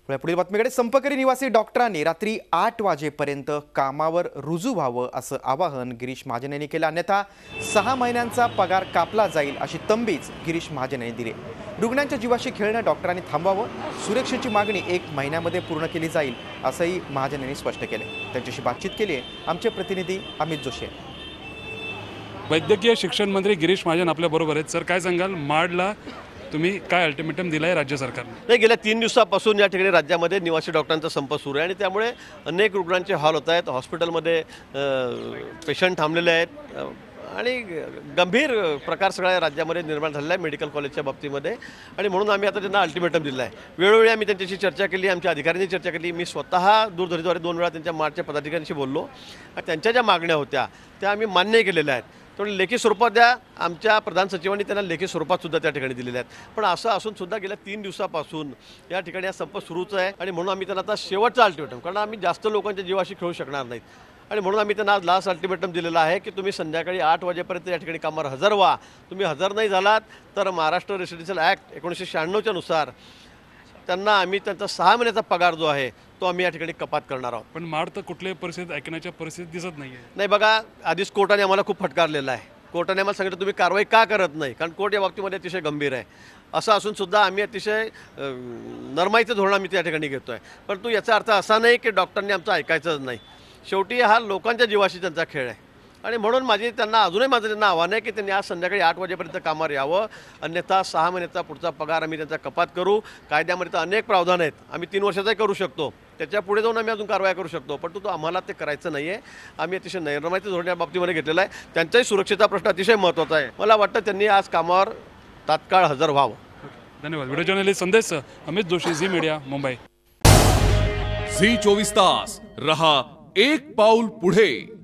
पुढील बातमीकडे संपकरी निवासी डॉक्टरांनी रात्री 8 वाजेपर्यंत कामावर रुजू व्हावं असं आवाहन गिरीश महाजन यांनी केलं, अन्यथा 6 महिन्यांचा पगार कापला जाईल अशी तंबीच गिरीश महाजन यांनी दिली। रुग्णांच्या जीवाशी खेळणं डॉक्टरांनी थांबवावं, सुरक्षेची मागणी 1 महिन्यामध्ये पूर्ण केली जाईल असंही महाजन यांनी स्पष्ट केले। त्यांच्याशी बातचीत केली आमचे प्रतिनिधी अमित जोशी। वैद्यकीय शिक्षण मंत्री गिरीश महाजन आपल्या बरोबर आहेत। सर, काय सांगाल, माडला तुम्ही काय अल्टिमेटम दिलाय राज्य सरकारने? नाही, गेल्या 3 दिवसापासून या ठिकाणी राज्यामध्ये निवासी डॉक्टरांचा संप सुरू आहे आणि त्यामुळे अनेक रुग्णांचे हाल होत आहेत। हॉस्पिटलमध्ये पेशंट थांबलेले आहेत आणि गंभीर प्रकार सगळ्या राज्यामध्ये निर्माण झालेला आहे मेडिकल कॉलेजच्या बाबतीमध्ये, आणि म्हणून आम्ही आता त्यांना अल्टिमेटम दिला आहे। वेळोवेळी आम्ही त्यांच्याशी चर्चा केली, आमच्या अधिकाऱ्यांनी चर्चा केली, मी स्वतः दूरध्वनीद्वारे 2 वेळा त्यांच्या मार्चच्या पदाधिकाऱ्यांशी बोललो आणि त्यांच्या ज्या मागण्या होत्या त्या आम्ही मान्य केलेल्या आहेत। थोडं लेखी स्वरूपात द्या, आमच्या प्रधान सचिवांनी त्यांना लेखी स्वरूपात सुद्धा त्या ठिकाणी दिलेल्या आहेत। पण असं असून सुद्धा गेल्या 3 दिवसापासून या ठिकाणी हा संप सुरूच आहे आणि म्हणून आम्ही त्यांना आता शेवटचा अल्टिमेटम, कारण आम्ही जास्त लोकांच्या जीवाशी खेळू शकणार नाहीत, आणि म्हणून आम्ही त्यांना आज लास्ट अल्टिमेटम दिलेला आहे की तुम्ही संध्याकाळी 8 वाजेपर्यंत या ठिकाणी कामावर हजर व्हा। तुम्ही हजर नाही झालात तर महाराष्ट्र रेसिडेन्शियल ॲक्ट 1996च्या नुसार त्यांना आम्ही त्यांचा 6 महिन्याचा पगार जो आहे तो आम्ही या ठिकाणी कपात करणार आहोत। पण माड तर कुठल्याही परिस्थितीत ऐकण्याच्या परिस्थितीत दिसत नाहीये। नाही बघा, आधीच कोर्टाने आम्हाला खूप फटकारलेला आहे। कोर्टाने आम्हाला सांगितलं तुम्ही कारवाई का करत नाही, कारण कोर्ट या बाबतीमध्ये अतिशय गंभीर आहे। असं असून सुद्धा आम्ही अतिशय नरमाईचं धोरण आम्ही त्या ठिकाणी घेतो आहे। परंतु याचा अर्थ असा नाही की डॉक्टरांनी आमचं ऐकायचंच नाही। शेवटी हा लोकांच्या जीवाशी त्यांचा खेळ आहे, आणि म्हणून माझं त्यांना आव्हान आहे की त्यांनी आज संध्याकाळी 8 वाजेपर्यंत कामावर यावं, अन्यथा 6 महिन्याचा पुढचा पगार आम्ही त्यांचा कपात करू। कायद्यामध्ये तर अनेक प्रावधान आहेत, आम्ही 3 वर्षाचाही करू शकतो, त्याच्या पुढे जाऊन आम्ही अजून कारवाई करू शकतो, परंतु तो आम्हाला ते करायचं नाही आहे। आम्ही अतिशय नरमाईचं धोरण या बाबतीमध्ये घेतलेलं आहे। त्यांच्याही सुरक्षेचा प्रश्न अतिशय महत्त्वाचा आहे। मला वाटतं त्यांनी आज कामावर तात्काळ हजर व्हावं। धन्यवाद। Video journalist Sandesh Amit Joshi, Zee media, Mumbai. Zee 24 तास रहा एक पाऊल पुढे।